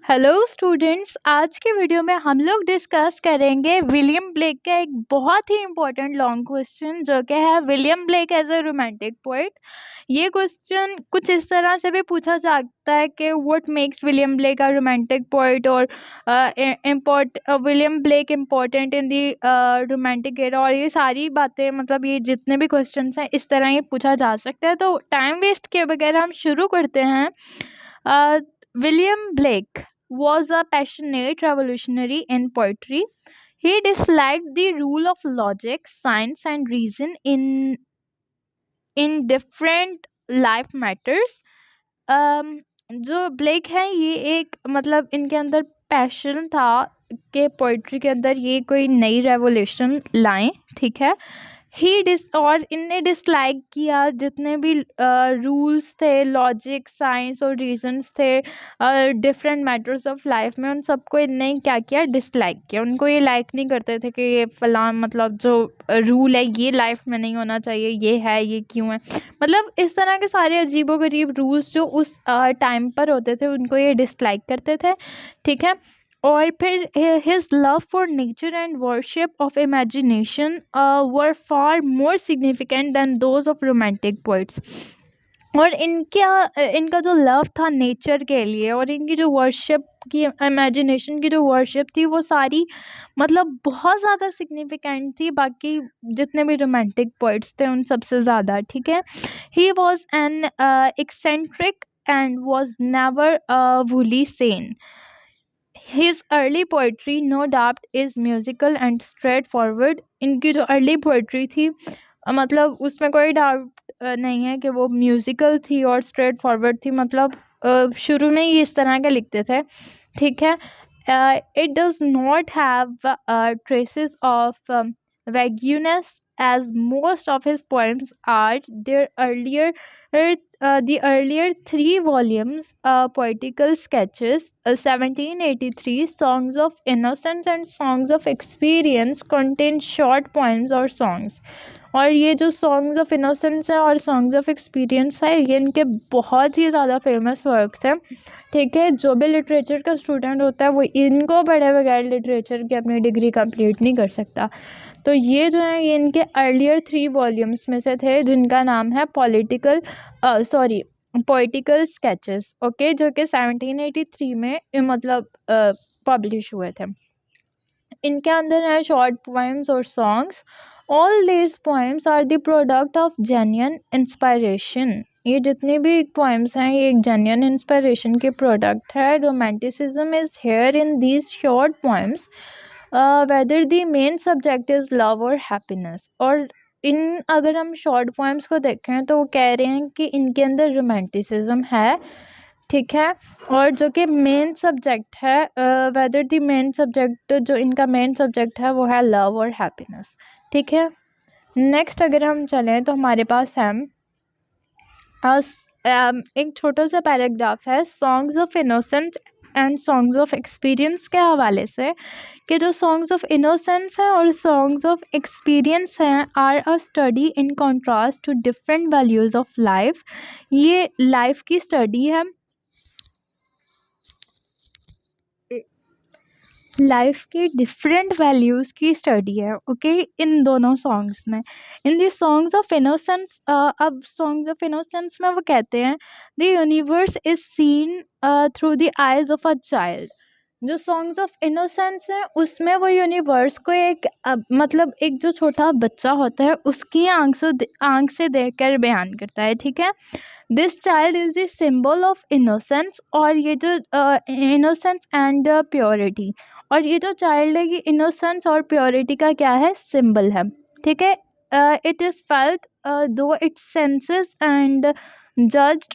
Hello students, आज के video में हम लोग डिस्कस करेंगे विलियम ब्लेक का एक बहुत ही इम्पोर्टेंट लॉन्ग क्वेश्चन जो कि है William Blake as a romantic poet. ये क्वेश्चन कुछ इस तरह से भी पूछा जाता है कि what makes William Blake a romantic poet और William Blake important in the romantic era, और ये सारी बातें मतलब ये जितने भी क्वेश्चंस हैं इस तरह ये पूछा जा सकता है। तो टाइम वेस्ट किए बगैर हम शुरू करते हैं। William Blake was a passionate revolutionary in poetry. He disliked the rule of logic, science, and reason in different life matters. जो ब्लेक है ये एक मतलब इनके अंदर पैशन था कि पोइट्री के अंदर ये कोई नई रेवोल्यूशन लाएं, ठीक है। ही डिस और इनने डिसलाइक किया जितने भी रूल्स थे, लॉजिक, साइंस और रीजंस थे डिफरेंट मैटर्स ऑफ लाइफ में, उन सबको इनने क्या किया, डिसलाइक किया। उनको ये लाइक नहीं करते थे कि ये फलां मतलब जो रूल है ये लाइफ में नहीं होना चाहिए, ये है, ये क्यों है, मतलब इस तरह के सारे अजीबोगरीब रूल्स जो उस टाइम पर होते थे उनको ये डिसलाइक करते थे, ठीक है। और फिर his love for nature and worship of imagination were far more significant than those of romantic poets। और इनका जो लव था नेचर के लिए और इनकी जो वर्शिप की, इमेजिनेशन की जो वर्शिप थी, वो सारी मतलब बहुत ज़्यादा सिग्निफिकेंट थी बाकी जितने भी रोमांटिक पोइट्स थे उन सबसे ज़्यादा, ठीक है। He was an eccentric and was never woolly Sen. His early poetry, no doubt, is musical and straightforward। इनकी जो अर्ली पोइट्री थी मतलब उसमें कोई डाउट नहीं है कि वो म्यूज़िकल थी और स्ट्रेट फॉरवर्ड थी, मतलब शुरू में ही इस तरह के लिखते थे, ठीक है। It does not have traces of vagueness as most of his poems are। Their earlier the earlier three volumes, Poetical Sketches, 1783, Songs of Innocence, and Songs of Experience, contain short poems or songs। और ये जो songs of innocence है और songs of experience है ये इनके बहुत ही ज़्यादा फेमस वर्क्स हैं, ठीक है। जो भी लिटरेचर का स्टूडेंट होता है वो इनको पढ़े बगैर लिटरेचर की अपनी डिग्री कंप्लीट नहीं कर सकता। तो ये जो है ये इनके अर्लियर 3 वॉल्यूम्स में से थे जिनका नाम है पोइटिकल स्केचेस, ओके, जो कि 1783 में मतलब पब्लिश हुए थे। इनके अंदर है शॉर्ट पोएम्स और songs. All these poems are the product of genuine inspiration. ये जितनी भी पोएम्स हैं ये एक जेन्युइन इंस्पायरेशन के प्रोडक्ट है। Romanticism is here in these short poems whether the main subject is love और हैप्पीनेस। और इन अगर हम शॉर्ट पोएम्स को देखें तो वो कह रहे हैं कि इनके अंदर रोमांटिसिज्म है, ठीक है। और जो कि मेन सब्जेक्ट है, वेदर द मेन सब्जेक्ट, जो इनका मेन सब्जेक्ट है वो है लव और हैप्पीनेस, ठीक है। नेक्स्ट अगर हम चलें तो हमारे पास है एक छोटा सा पैराग्राफ है songs of innocence and songs of experience के हवाले से, कि जो सॉन्ग्स ऑफ इनोसेंस हैं और सॉन्ग्स ऑफ एक्सपीरियंस हैं are a study in contrast to different values of life. ये लाइफ की स्टडी है, लाइफ की डिफरेंट वैल्यूज़ की स्टडी है, ओके, इन दोनों सॉन्ग्स में। In the songs of innocence, अब सॉन्ग्स ऑफ इनोसेंस में वो कहते हैं the universe is seen through the eyes of a child. जो सॉन्ग्स ऑफ इनोसेंस है उसमें वो यूनिवर्स को एक मतलब एक जो छोटा बच्चा होता है उसकी आंख से देखकर बयान करता है, ठीक है। This child is the symbol of innocence. और ये जो इनोसेंस एंड प्योरिटी, और ये जो चाइल्ड है ये इनोसेंस और प्योरिटी का क्या है, सिंबल है, ठीक है। It is felt through its senses and judged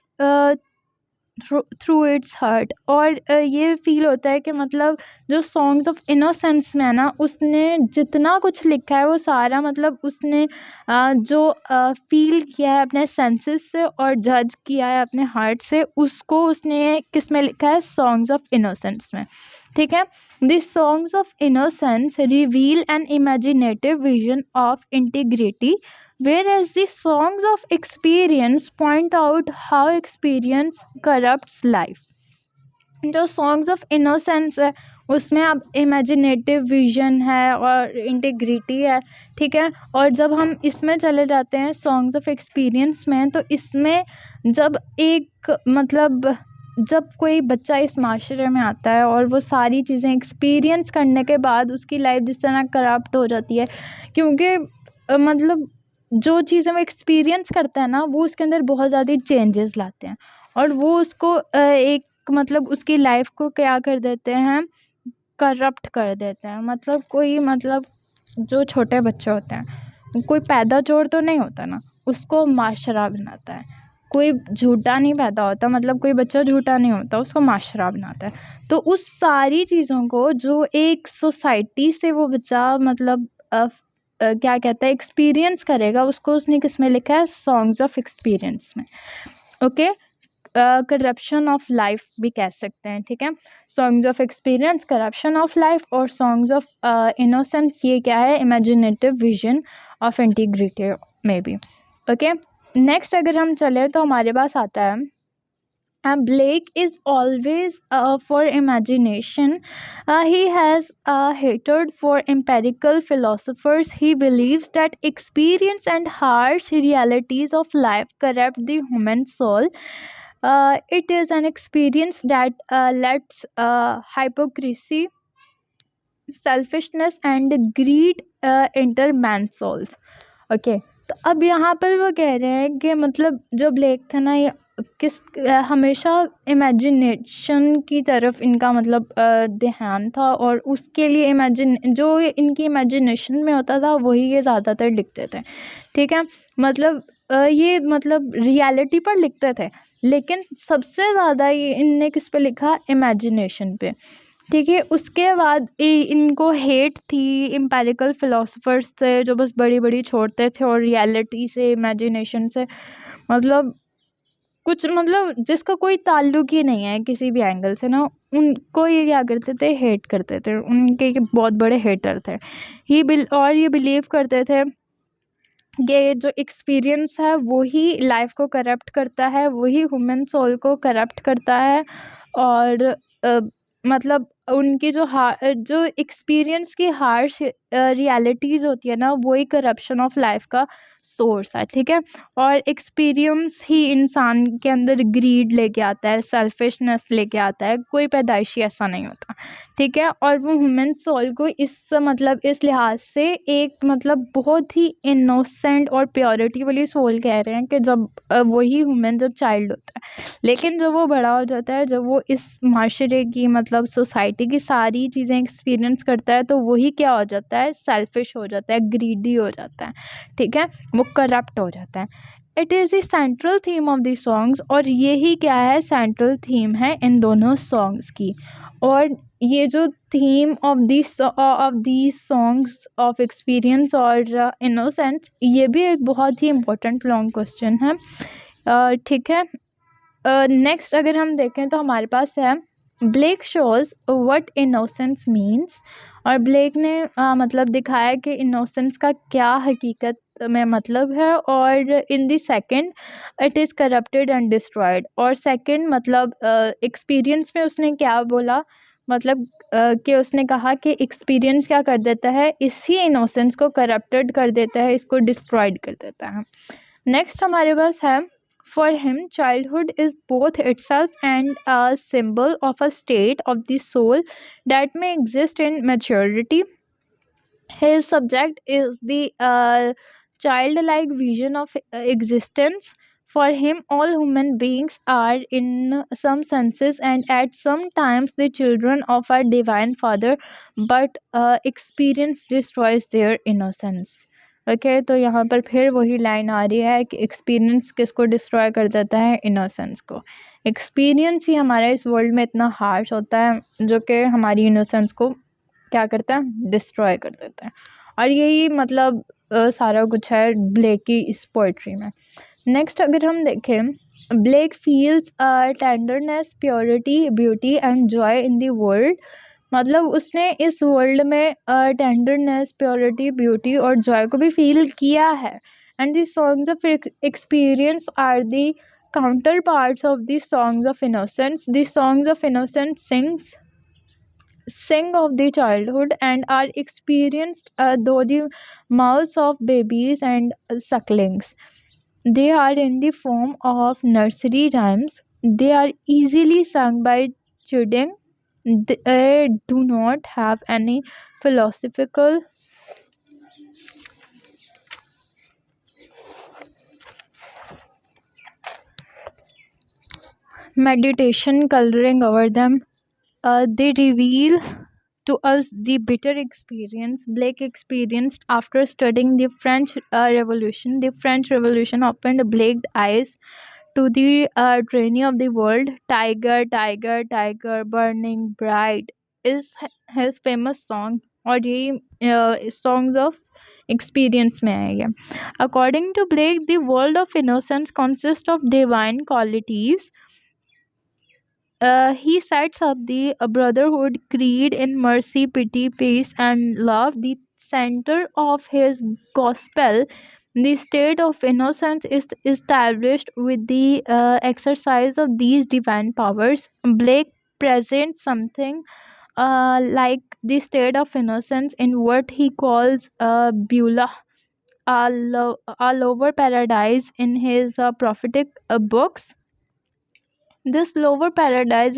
through its heart. और ये फील होता है कि मतलब जो सॉन्ग्स ऑफ इनोसेंस में है ना उसने जितना कुछ लिखा है वो सारा मतलब उसने जो फील किया है अपने सेंसेस से और जज किया है अपने हार्ट से, उसको उसने किस में लिखा है, सॉन्ग्स ऑफ इनोसेंस में, ठीक है। This songs of innocence reveal an imaginative vision of integrity, whereas the songs of experience point out how experience corrupts life। जो सॉन्ग्स ऑफ इनोसेंस है उसमें अब इमेजिनेटिव विजन है और इंटीग्रिटी है, ठीक है। और जब हम इसमें चले जाते हैं सॉन्ग्स ऑफ एक्सपीरियंस में, तो इसमें जब एक मतलब जब कोई बच्चा इस माशरे में आता है और वो सारी चीज़ें एक्सपीरियंस करने के बाद उसकी लाइफ जिस तरह करप्ट हो जाती है, क्योंकि मतलब जो चीज़ें वो एक्सपीरियंस करता है ना वो उसके अंदर बहुत ज़्यादा चेंजेस लाते हैं, और वो उसको एक मतलब उसकी लाइफ को क्या कर देते हैं, करप्ट कर देते हैं। मतलब कोई मतलब जो छोटे बच्चे होते हैं, कोई पैदा चोर तो नहीं होता ना, उसको माशरा बनाता है। कोई झूठा नहीं पैदा होता, मतलब कोई बच्चा झूठा नहीं होता, उसको माशरा बनाता है। तो उस सारी चीज़ों को जो एक सोसाइटी से वो बच्चा मतलब क्या कहता है एक्सपीरियंस करेगा, उसको उसने किस में लिखा है, सॉन्ग्स ऑफ एक्सपीरियंस में। ओके, करप्शन ऑफ लाइफ भी कह सकते हैं, ठीक है। Songs of experience, corruption of life, और सॉन्ग्स ऑफ इनोसेंस ये क्या है, इमेजिनेटिव विजन ऑफ इंटीग्रिटी में भी। ओके, नेक्स्ट अगर हम चले तो हमारे पास आता है Blake is always for imagination. He has a hatred for empirical philosophers. He believes that experience and harsh realities of life corrupt the human soul. It is an experience that lets hypocrisy, selfishness, and greed enter man's souls. Okay, तो अब यहाँ पर वो कह रहे हैं कि मतलब जो ब्लेक था ना, ये किस हमेशा इमेजिनेशन की तरफ इनका मतलब ध्यान था, और उसके लिए जो इनकी इमेजिनेशन में होता था वही ये ज़्यादातर लिखते थे, ठीक है। मतलब ये मतलब रियलिटी पर लिखते थे, लेकिन सबसे ज़्यादा ये इनने किस पे लिखा, इमेजिनेशन पे, ठीक है। उसके बाद इनको हेट थी एम्पिरिकल फिलोसफर्स से जो बस बड़ी बड़ी छोड़ते थे और रियलिटी से, इमेजिनेशन से मतलब कुछ मतलब जिसका कोई ताल्लुक ही नहीं है किसी भी एंगल से ना, उनको ये क्या करते थे, हेट करते थे, उनके ये बहुत बड़े हेटर थे। और ये बिलीव करते थे कि जो एक्सपीरियंस है वही लाइफ को करप्ट करता है, वही ह्यूमन सोल को करप्ट करता है। और मतलब उनकी जो एक्सपीरियंस की हार्श रियलिटीज़ होती है ना, वही करप्शन ऑफ लाइफ का सोर्स है, ठीक है। और एक्सपीरियंस ही इंसान के अंदर ग्रीड लेके आता है, सेल्फिशनेस लेके आता है, कोई पैदाइशी ऐसा नहीं होता, ठीक है। और वो ह्यूमन सोल को इस मतलब इस लिहाज से एक मतलब बहुत ही इनोसेंट और प्योरिटी वाली सोल कह रहे हैं कि जब वही ह्यूमन जब चाइल्ड होता है, लेकिन जब वो बड़ा हो जाता है, जब वो इस माशरे की मतलब सोसाइटी की सारी चीज़ें एक्सपीरियंस करता है, तो वही क्या हो जाता है, सेल्फिश हो जाता है, ग्रीडी हो जाता है, ठीक है, वो करप्ट हो जाता है। It is the central theme of the songs, और यही क्या है, सेंट्रल थीम है इन दोनों सॉन्ग्स की। और ये जो theme of the songs of experience और इनोसेंस, ये भी एक बहुत ही इम्पोर्टेंट लॉन्ग क्वेश्चन है, ठीक है। नेक्स्ट अगर हम देखें तो हमारे पास है Blake shows what innocence means, और ब्लेक ने मतलब दिखाया कि इनोसेंस का क्या हकीकत में मतलब है। और in the second it is corrupted and destroyed, और सेकंड मतलब एक्सपीरियंस में उसने क्या बोला, मतलब कि उसने कहा कि एक्सपीरियंस क्या कर देता है, इसी इनोसेंस को करप्टेड कर देता है, इसको डिस्ट्रॉयड कर देता है। नेक्स्ट हमारे पास है For him, childhood is both itself and a symbol of a state of the soul that may exist in maturity. His subject is the childlike vision of existence. For him, all human beings are, in some senses and at some times, the children of our divine Father, but experience destroys their innocence. Okay, तो यहाँ पर फिर वही line आ रही है कि experience किसको destroy कर देता है, इनोसेंस को। एक्सपीरियंस ही हमारे इस वर्ल्ड में इतना हार्श होता है जो कि हमारी इनोसेंस को क्या करता है, डिस्ट्रॉय कर देता है। और यही मतलब सारा कुछ है ब्लेक की इस पोइट्री में। नेक्स्ट अगर हम देखें, Blake feels tenderness, purity, beauty and joy in the world. मतलब उसने इस वर्ल्ड में टेंडरनेस, प्योरिटी, ब्यूटी और जॉय को भी फील किया है। And the songs of experience are the counterparts of the songs of innocence. The songs of innocence sing of the childhood and are experienced though the mouths of babies and sucklings. They are in the form of nursery rhymes. They are easily sung by children. They do not have any philosophical meditation coloring over them. They reveal to us the bitter experience Blake experienced after studying the French Revolution. The French Revolution opened Blake's eyes to the tyranny of the world. Tiger, Tiger, Tiger, Burning Bright is his famous song, or the songs of experience में है ये. According to Blake, the world of innocence consists of divine qualities. He sets up the brotherhood creed in mercy, pity, peace, and love, the center of his gospel. The state of innocence is established with the exercise of these divine powers. Blake presents something like the state of innocence in what he calls Beulah, a lower paradise in his prophetic books. This lower paradise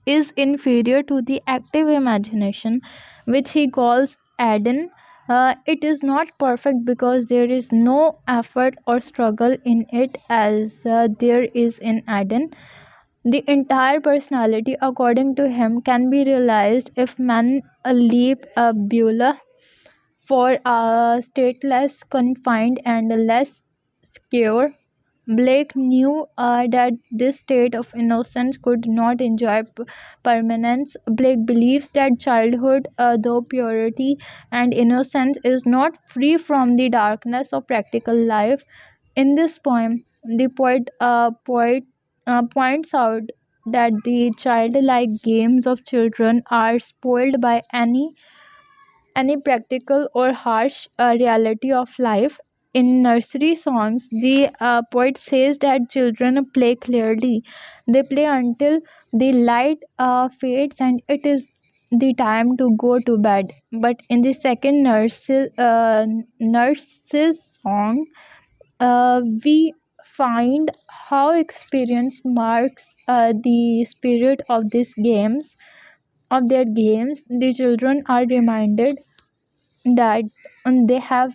is inferior to the active imagination, which he calls Eden. It is not perfect because there is no effort or struggle in it as there is in Eden. The entire personality, according to him, can be realized if men leave Beulah for a state less confined and less secure. Blake knew that this state of innocence could not enjoy permanence. Blake believes that childhood, though purity and innocence, is not free from the darkness of practical life. In this poem, the poet points out that the childlike games of children are spoiled by any practical or harsh reality of life. In nursery songs, the poet says that children play clearly. They play until the light fades and it is the time to go to bed. But in the second nurse's song, we find how experience marks the spirit of these games. Of their games, the children are reminded that they have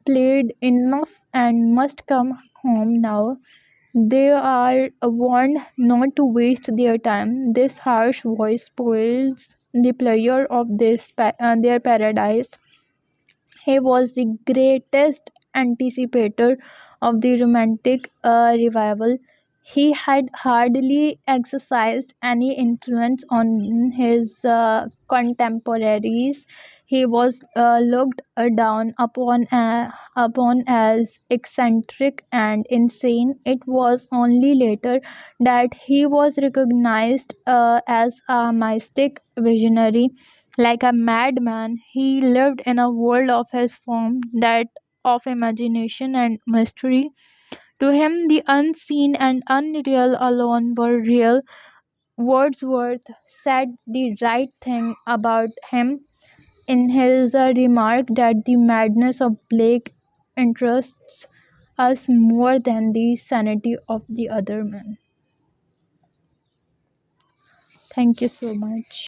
played enough and must come home now. They are warned not to waste their time. This harsh voice spoils the pleasure of their paradise. He was the greatest anticipator of the Romantic revival. He had hardly exercised any influence on his contemporaries. He was looked down upon as eccentric and insane. It was only later that he was recognized as a mystic visionary. Like a madman, he lived in a world of his form, that of imagination and mystery. To him, the unseen and unreal alone were real. Wordsworth said the right thing about him in his remark that the madness of Blake interests us more than the sanity of the other men. Thank you so much.